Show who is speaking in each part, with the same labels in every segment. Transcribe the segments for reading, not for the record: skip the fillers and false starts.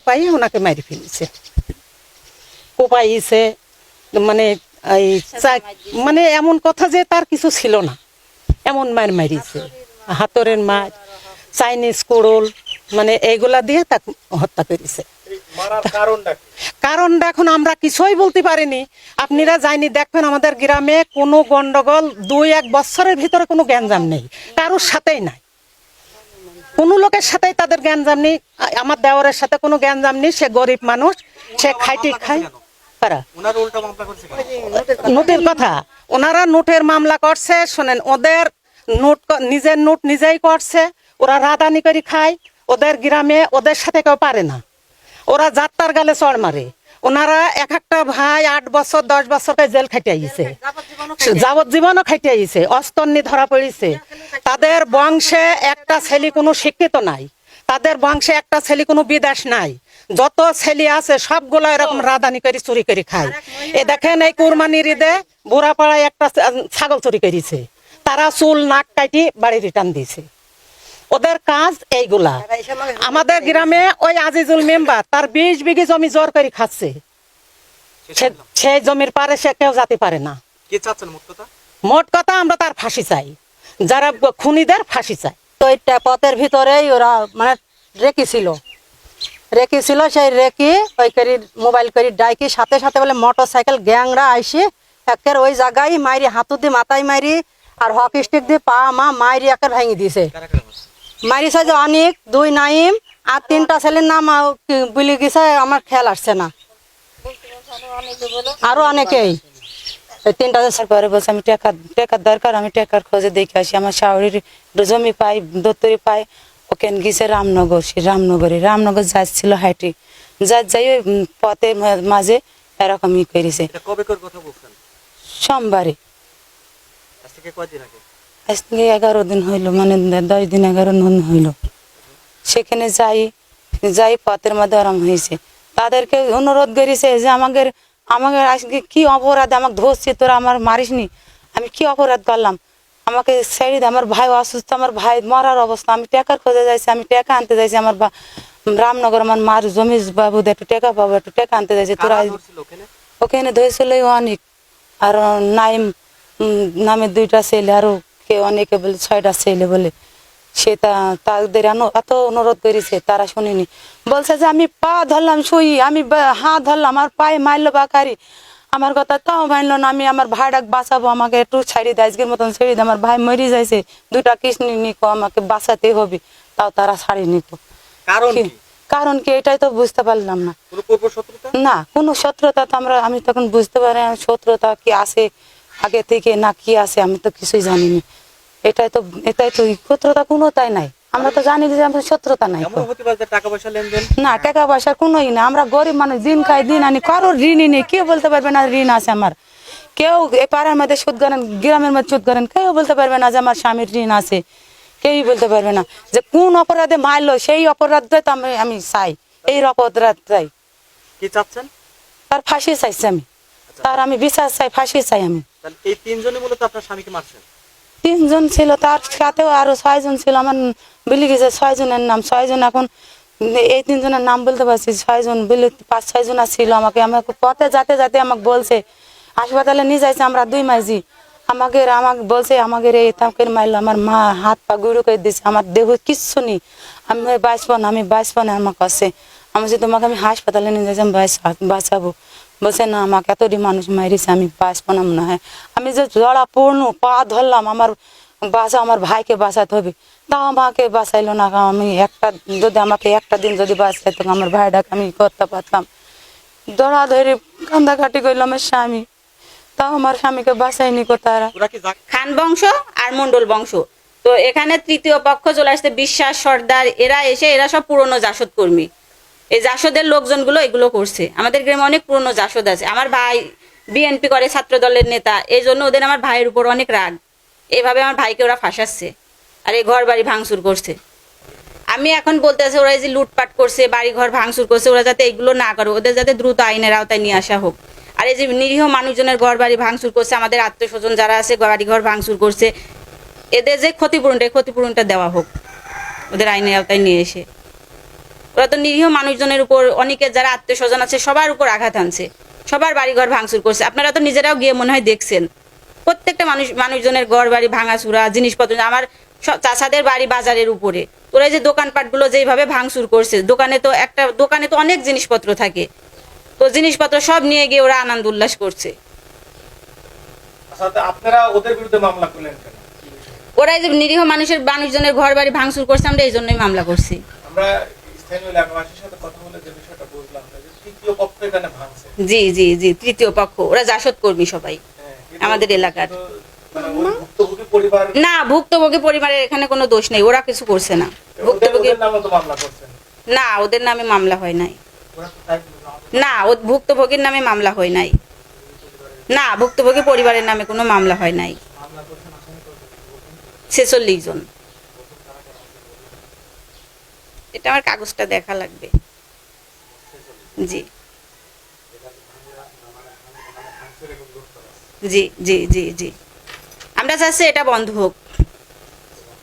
Speaker 1: পাই ওনাকে মেরে ফেলেছে, কোপাইছে, মানে এই মানে এমন কথা যে তার কিছু ছিল না, এমন মার মারিছে, হাতরের মার, চাইনিজ কুড়োল, মানে এইগুলা দিয়ে তাকে হত্যা করেছে। কারণটা এখন আমরা কিছুই বলতে পারিনি, আপনারা যাইনি দেখবেন আমাদের গ্রামে কোনো গন্ডগোল 2-1 বছরের ভিতরে কোনো গ্যাঞ্জাম নেই, কারোর সাথেই নাই, কোনো লোকের সাথেই তাদের গ্যাঞ্জাম নেই। আমার দেওরের সাথে কোনো গ্যাঞ্জাম নেই, সে গরিব মানুষ, সে খাইটি খায়। নোটের কথা, ওনারা নোটের মামলা করছে, শোনেন, ওদের নোট নিজের নোট নিজেই করছে, ওরা রাদানি করে খায়, ওদের গ্রামে ওদের সাথে কেউ পারে না, ওরা যাত্রার গালে চড় মারে। ওনারা এক একটা ভাই 8 বছর 10 বছরকে জেল খাইতে আইছে, যাবজ্জীবনও খাইতে আইছে, অস্তন্নি ধরা পড়েছে। তাদের বংশে একটা ছেলে কোনো শিক্ষিত নাই, তাদের বংশে একটা ছেলে কোনো বিদেশ নাই, যত ছেলে আছে সবগুলো এরকম রাদানি করে চুরি করে খায়। এ দেখেন এই কুরবানির ঈদে বুড়াপাড়ায় একটা ছাগল চুরি করেছে, তারা চুল নাক কাটি বাড়ি রিটার্ন দিয়েছে। ওদের কাজ এইগুলা। আমাদের গ্রামে ওই আজিজুল মেম্বার তার 20 বিঘি জমি জোর করে খাচ্ছে, সেই জমির পারে সে কেউ যেতে পারে না। মোট কথা আমরা তার ফাঁসি চাই, যারা খুনিদের ফাঁসি চাই।
Speaker 2: তো এটা পথের ভিতরেই ওরা মানে রেখেছিল, সেই রেখে ওই করি মোবাইল করি ডাইকি সাথে সাথে বলে মোটর সাইকেল গ্যাংরা আইসি একের ওই জায়গায় মাইরি, হাতু দিয়ে মাথায় মাইরি আর হকি স্টিক দিয়ে পা মা মাইরি একের ভেঙে দিয়েছে। মারিছে যে অনেক, 2 নাইম আর 3টা ছেলের নাম বলে গেছে, আমার খেয়াল আসছে না, আরো অনেকেই। 3টা
Speaker 3: পরে বলছে আমি টাকার দরকার, আমি টাকার খোঁজে দেখে আসি, আমার শাওরির জমি পাই, দত্তরি পাই। ওখানে গেছে রামনগর, সে রামনগর যাচ্ছিল হাইটি, যাই ওই পথের মাঝে এরকমই করেছে। সোমবারে, আজ থেকে 11 দিন হইল, মানে 10 দিন 11 দিন হইল। সেখানে যাই পথের মধ্যে আরাম হয়েছে। তাদেরকে অনুরোধ করেছে যে আমাদের আজকে কি অপরাধ, আমাকে ধরছে, তোরা আমার মারিসনি, আমি কি অপরাধ করলাম, আমাকে ছেড়ে দে, আমার ভাই অসুস্থ, আমার ভাই মরার অবস্থা, আমি টাকার খোঁজে যাইছি, আমি টাকা আনতে যাইছি, আমার রামনগর আমার মার জমি বাবু একটু টাকা পাবো, একটু টাকা আনতে যাইছি। তোরা ওখানে ধরেছিল অনেক, আর নাইম নামে 2টা ছেলে, আরো অনেকে বলে 6টা ছেলে বলে। সে তাদের এত অনুরোধ করেছে, তারা শুনিনি। বলছে যে আমি পা ধরলাম শুই, আমি হাত ধরলাম, আমার পায়ে মারলো বাকারি, আমার কথা তাও মানলো না, আমি আমার ভাইটাকে বাঁচাবো, আমাকে একটু ছাড়ি দেয়, আজকের মতন ছেড়ে দেয়, আমার ভাই মরি যাইছে, 2টা কিডনি নিকো, আমাকে বাঁচাতে হবে, তাও তারা ছাড়ি নিকো। কারণ কি এটাই তো বুঝতে পারলাম না। না, কোনো শত্রুতা তো আমি তখন বুঝতে পারি, শত্রুতা কি আছে আগে থেকে না কি আছে, আমি তো কিছুই জানিনি। এটাই তো শত্রুতা কোনো তাই নাই, আমরা তো জানি যে আমাদের শত্রুতা নাই, না টাকা পয়সা কোনোই না। আমরা গরিব মানুষ, দিন খাই দিন আনি, কারোর ঋণই নেই, কেউ বলতে পারবে না ঋণ আছে আমার, কেউ এই পাড়ার মধ্যে সুদ করেন, গ্রামের মধ্যে সুদ করেন, কেউ বলতে পারবে না যে আমার স্বামীর ঋণ আছে, কেউই বলতে পারবে না। যে কোন অপরাধে মারলো সেই অপরাধটাই তো আমি চাই, এই অপরাধ চাই।
Speaker 4: কি চাচ্ছেন?
Speaker 3: তার ফাঁসি চাইছি আমি, তার আমি বিচার চাই, ফাঁসি চাই আমি।
Speaker 4: এই 3 জনই মূলত আপনার স্বামীকে মারছেন?
Speaker 3: 3 জন ছিল, তার সাথেও আরো 6 জন ছিল, আমার বলে গেছে 6 জনের নাম। 6 জন এখন এই 3 জনের নাম বলতে পারছি, 6 জন বলে 5-6 জন ছিল। আমাকে পথে যেতে আমাকে বলছে, হাসপাতালে নিয়ে যাইছে, আমরা 2 মাইজি, আমাকে বলছে আমাকে এই তাকে মারলো, আমার মা হাত পা গুঁড়ো করে দিয়েছে, আমার দেহ কিচ্ছু নেই, আমি বাঁচবো না, আমার কাছে আমি যে তোমাকে আমি হাসপাতালে নিয়ে যাচ্ছি, আমি বাঁচাবো। বলছে না, আমাকে এতটি মানুষ মারিছে, আমি বাঁচবো না মনে হয়। আমি যে জড়া পড়লো, পা ধরলাম, আমার ভাইকে বাঁচাতে হবে, তাও আমাকে বাঁচাইলো না। আমি আমাকে একটা দিন যদি বাঁচাইতো, আমার ভাইটাকে আমি করতে পারতাম। দড়া ধরে কান্দাকাটি করলো আমার স্বামী, তাও আমার স্বামীকে বাঁচাইনি কোথায়।
Speaker 5: খান বংশ আর মন্ডল বংশ, তো এখানে তৃতীয় পক্ষ চলে আসছে, বিশ্বাস সর্দার, এরা সব পুরনো জাসদ কর্মী। এই জাসদের লোকজনগুলো এগুলো করছে। আমাদের গ্রামে অনেক পুরনো জাসদ আছে। আমার ভাই বিএনপি করে, ছাত্র দলের নেতা, এই জন্য ওদের আমার ভাইয়ের উপর অনেক রাগ। এইভাবে আমার ভাইকে ওরা ফাঁসাচ্ছে, আর এই ঘর বাড়ি ভাঙচুর করছে। আমি এখন বলতেছি ওরা যে লুটপাট করছে, বাড়ি ঘর ভাঙচুর করছে, ওরা যাতে এগুলো না করে, ওদের যাতে দ্রুত আইনের আওতায় নিয়ে আসা হোক। আর এই যে নিরীহ মানুষজনের ঘর বাড়ি ভাঙচুর করছে, আমাদের আত্মীয় স্বজন যারা আছে বাড়ি ঘর ভাঙচুর করছে, এদের যে ক্ষতিপূরণটা দেওয়া হোক, ওদের আইনের আওতায় নিয়ে এসে। ওরা তো নিরীহ মানুষজনের উপর, অনেকের যারা আত্মীয় স্বজন আছে সবার উপর আঘাত আনছে, সবার বাড়িঘর ভাঙচুর করছে। আপনারা তো নিজেরাও গিয়ে মনে হয় দেখছেন, প্রত্যেকটা মানুষজনের ঘর বাড়ি ভাঙাচুরা, জিনিসপত্র। আমার চাচাদের বাড়ি বাজারের উপরে, ওরা যে দোকানপাটগুলো যেভাবে ভাঙচুর করছে, দোকানে তো অনেক জিনিসপত্র থাকে, তো জিনিসপত্র সব নিয়ে গিয়ে ওরা আনন্দ উল্লাস করছে।
Speaker 6: আচ্ছা, আপনারা ওদের বিরুদ্ধে মামলা করলেন কেন?
Speaker 5: ওরা এই যে নিরীহ মানুষজনের ঘর বাড়ি ভাঙচুর করছে, আমরা এই জন্যই মামলা করছি।
Speaker 6: আমরা স্থানীয় এলাকাবাসীর সাথে কথা বলে যে বিষয়টা বুঝলাম যে তৃতীয় পক্ষ এখানে ভাঙছে।
Speaker 5: জি জি জি, তৃতীয় পক্ষ, ওরা জাসদ কর্মী সবাই
Speaker 6: হ্যাঁ, কিন্তু-
Speaker 5: আমাদের এলাকার।
Speaker 6: কিন্তু মানে ওই ভুক্তভোগী পরিবার
Speaker 5: না, ভুক্তভোগী পরিবারের এখানে কোনো দোষ নেই, ওরা কিছু করছে না।
Speaker 6: ওদের
Speaker 5: ভুক্তভোগী
Speaker 6: নামে তো মামলা করছেন।
Speaker 5: না, ওদের নামে মামলা হয় নাই।
Speaker 6: ওরা তো তাই বললো।
Speaker 5: না, ও ভুক্তভোগীর নামে মামলা হয় নাই। না, ভুক্তভোগী পরিবারের নামে কোনো মামলা হয় নাই।
Speaker 6: মামলা করছেন আসামি করছেন
Speaker 5: 46 জন। এটা আমার কাগজটা দেখা লাগবে। জি জি জি জি জি, আমরা চাচ্ছি এটা বন্ধ হোক,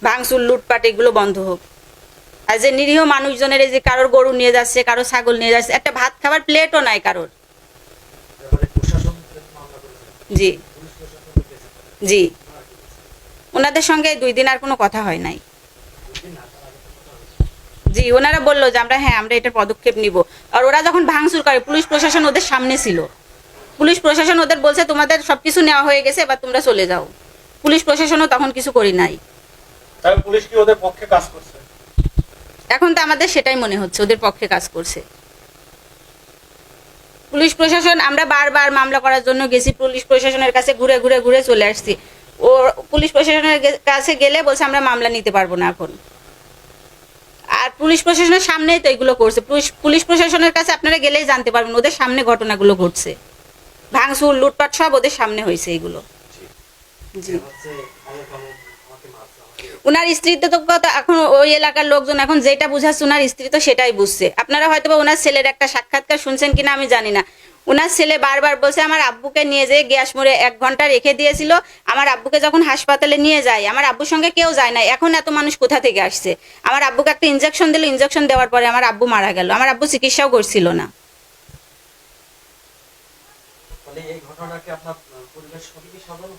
Speaker 5: ভাঙচুর লুটপাট এগুলো বন্ধ হোক। আর যে নিরীহ মানুষজনের, এই যে কারোর গরু নিয়ে যাচ্ছে, কারো ছাগল নিয়ে যাচ্ছে, একটা ভাত খাবার প্লেটও নাই কারোর। জি জি, ওনাদের সঙ্গে 2 দিন আর কোনো কথা হয় নাই। জি, ওনারা বললো যে আমরা এটার পদক্ষেপ নিব। আর ওরা যখন ভাঙচুর করে, পুলিশ প্রশাসন ওদের সামনে ছিল। পুলিশ প্রশাসন ওদের বলছে তোমাদের সবকিছু নেওয়া হয়ে গেছে, এবার তোমরা চলে যাও। পুলিশ প্রশাসনও তখন কিছু করি নাই।
Speaker 6: তাহলে পুলিশ কি ওদের পক্ষে কাজ করছে?
Speaker 5: এখন তো আমাদের সেটাই মনে হচ্ছে, ওদের পক্ষে কাজ করছে পুলিশ প্রশাসন। আমরা বারবার মামলা করার জন্য গেছি, পুলিশ প্রশাসনের কাছে ঘুরে ঘুরে ঘুরে চলে আসছি। ও পুলিশ প্রশাসনের কাছে গেলে বলছে আমরা মামলা নিতে পারবো না এখন। আর পুলিশ প্রশাসনের সামনেই তো এগুলো করছে। পুলিশ প্রশাসনের কাছে আপনারা গেলেই জানতে পারবেন, ওদের সামনে ঘটনাগুলো ঘটছে। ভাঙচুর লুটপাট সব ওদের সামনে হয়েছে এগুলো। জি, ওনার স্ত্রী তো কথা, এখন ওই এলাকার লোকজন এখন যেটা বুঝাচ্ছে, ওনার স্ত্রী তো সেটাই বুঝছে। আপনারা হয়তো বা ওনার ছেলের একটা সাক্ষাৎকার শুনছেন কিনা আমি জানি না। ওনার ছেলে বারবার বলছে আমার আব্বুকে নিয়ে যেয়ে গ্যাস মোড়ে 1 ঘন্টা রেখে দিয়েছিল। আমার আব্বুকে যখন হাসপাতালে নিয়ে যায়, আমার আব্বুর সঙ্গে কেউ যায় না। এখন এত মানুষ কোথা থেকে আসছে? আমার আব্বুকে একটা ইনজেকশন দিল, ইনজেকশন দেওয়ার পরে আমার আব্বু মারা গেল। আমার আব্বু চিকিৎসাও করছিল না।
Speaker 4: তাহলে এই ঘটনাকে আপনার পরিবেশ সবই কি সাজানো?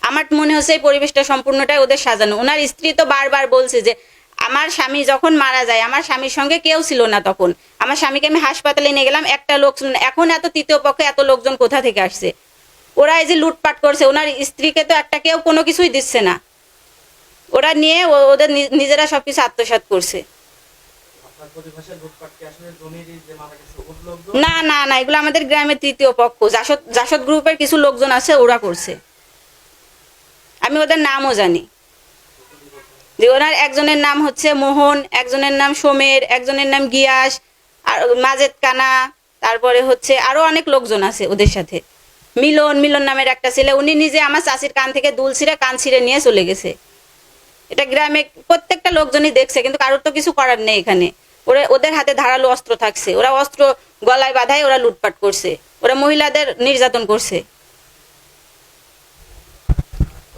Speaker 5: আমার মনে হচ্ছে এই পরিবেশটা সম্পূর্ণটাই ওদের সাজানো। ওনার স্ত্রী তো বারবার বলছে যে আমার স্বামী যখন মারা যায়, আমার স্বামীর সঙ্গে কেউ ছিল না তখন। আমার স্বামীকে আমি হাসপাতালে নিয়ে গেলাম, একটা লোক ছিল না। এখন এত তৃতীয় পক্ষে এত লোকজন কোথা থেকে আসছে? ওরা এই যে লুটপাট করছে, ওনার স্ত্রীকে তো একটা কেউ কোনো কিছুই দিচ্ছে না। ওরা নিয়ে ওদের নিজেরা সবকিছু আত্মসাৎ করছে।
Speaker 4: আপনার পরিবেশের লুটপাটকে আসলে জমির যে মারা গেছে ওর লোকজন?
Speaker 5: না না না, এগুলো আমাদের গ্রামের তৃতীয় পক্ষ, জাসদ গ্রুপের কিছু লোকজন আছে, ওরা করছে। আমি ওদের নামও জানি। যে ওনার একজনের নাম হচ্ছে মোহন, একজনের নাম সোমের, একজনের নাম গিয়াস, আর মাজেদ কানা, তারপরে হচ্ছে আরো অনেক লোকজন আছে ওদের সাথে। মিলন নামের একটা ছেলে, উনি নিজে আমার চাষির কান থেকে দুল ছিঁড়ে কান ছিঁড়ে নিয়ে চলে গেছে। এটা গ্রামে প্রত্যেকটা লোকজনই দেখছে, কিন্তু কারোর তো কিছু করার নেই এখানে। ওদের হাতে ধারালো অস্ত্র থাকছে, ওরা অস্ত্র গলায় বাঁধায় ওরা লুটপাট করছে, ওরা মহিলাদের নির্যাতন করছে।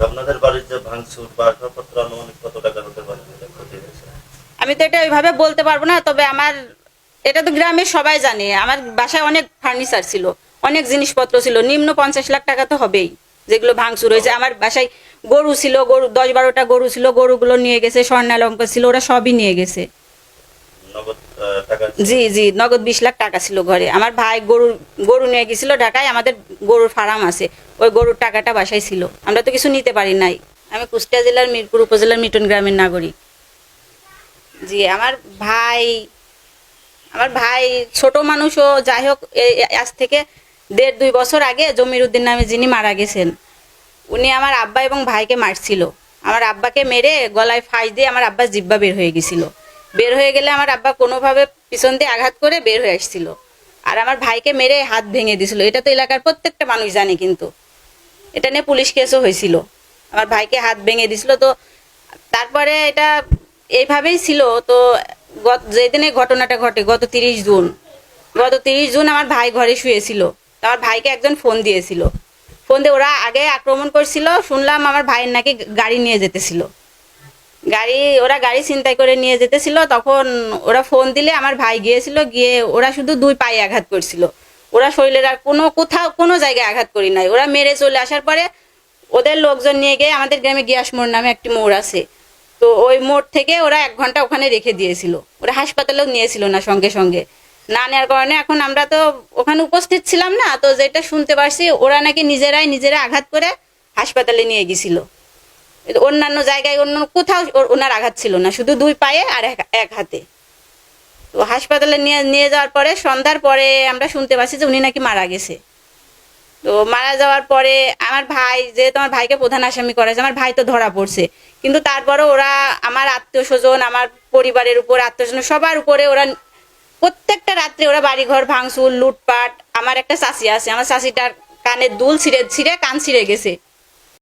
Speaker 7: আপনাদের বাড়ির যে ভাঙচুর বা আসবাবপত্র আনুমানিক কত টাকা হতে পারে ক্ষতি হয়েছে?
Speaker 5: আমি তো এটা ওইভাবে বলতে পারবো না, তবে এটা তো গ্রামের সবাই জানে। আমার বাসায় অনেক ফার্নিচার ছিল, অনেক জিনিসপত্র ছিল, নিম্ন 50 লাখ টাকা তো হবেই যেগুলো ভাঙচুর হয়েছে। আমার বাসায় গরু ছিল, 10-12টা গরু ছিল, গরুগুলো নিয়ে গেছে। স্বর্ণালঙ্কার ছিল, ওরা সবই নিয়ে গেছে।
Speaker 7: নগদ টাকা?
Speaker 5: জি জি, নগদ 20 লাখ টাকা ছিল ঘরে। আমার ভাই গরু নিয়ে গেছিল ঢাকায়, আমাদের গরুর ফার্ম আছে, ওই গরুর টাকাটা বাসায় ছিল। আমরা তো কিছু নিতে পারি নাই। আমি কুষ্টিয়া জেলার মিরপুর উপজেলার মিটন গ্রামের নাগরিক। জি, আমার ভাই ছোট মানুষও, যাই হোক, আজ থেকে 1.5-2 বছর আগে জমির উদ্দিন নামে যিনি মারা গেছেন, উনি আমার আব্বা এবং ভাইকে মারছিল। আমার আব্বাকে মেরে গলায় ফাঁস দিয়ে আমার আব্বার জিব্বা বের হয়ে গেছিল। বের হয়ে গেলে আমার আব্বা কোনোভাবে পিছন দিয়ে আঘাত করে বের হয়ে আসছিল, আর আমার ভাইকে মেরে হাত ভেঙে দিছিল। এটা তো এলাকার প্রত্যেকটা মানুষ জানে, কিন্তু এটা নিয়ে পুলিশ কেসও হয়েছিল। আমার ভাইকে হাত ভেঙে দিছিল। তো তারপরে এটা এইভাবেই ছিল। তো যেদিনে ঘটনাটা ঘটে, গত 30 জুন আমার ভাই ঘরে শুয়েছিল। তো আমার ভাইকে একজন ফোন দিয়েছিল। ফোন দিয়ে ওরা আগে আক্রমণ করছিল, শুনলাম আমার ভাইয়ের নাকি গাড়ি নিয়ে যেতেছিল। ওরা গাড়ি ছিনতাই করে নিয়ে যেতেছিল, তখন ওরা ফোন দিলে আমার ভাই গিয়েছিল, গিয়ে ওরা শুধু 2 পায়ে আঘাত করছিল। ওরা শরীরের আর কোথাও কোনো জায়গায় আঘাত করি নাই। ওরা মেরে চলে আসার পরে ওদের লোকজন নিয়ে গিয়ে আমাদের গ্রামে গিয়াস মোড় নামে একটি মোড় আছে, তো ওই মোড় থেকে ওরা 1 ঘন্টা ওখানে রেখে দিয়েছিল। ওরা হাসপাতালেও নিয়েছিল না সঙ্গে সঙ্গে, না নেওয়ার কারণে এখন আমরা তো ওখানে উপস্থিত ছিলাম না, তো যেটা শুনতে পারছি ওরা নাকি নিজেরা আঘাত করে হাসপাতালে নিয়ে গেছিল। অন্যান্য জায়গায় অন্য কোথাও ওনার আঘাত ছিল না, শুধু 2 পায়ে আর এক হাতে। তো হাসপাতালে নিয়ে যাওয়ার পরে সন্ধ্যার পরে আমরা শুনতে পাচ্ছি যে উনি নাকি মারা গেছে। তো মারা যাওয়ার পরে আমার ভাই, যেহেতু আমার ভাইকে প্রধান আসামি করেছে, আমার ভাই তো ধরা পড়ছে, কিন্তু তারপরে ওরা আমার আত্মীয় স্বজন, আমার পরিবারের উপর, আত্মীয় স্বজন সবার উপরে ওরা প্রত্যেকটা রাত্রে ওরা বাড়িঘর ভাঙচুর, লুটপাট। আমার একটা চাচি আছে, আমার চাচিটার কানের দুল ছিঁড়ে কান ছিঁড়ে গেছে।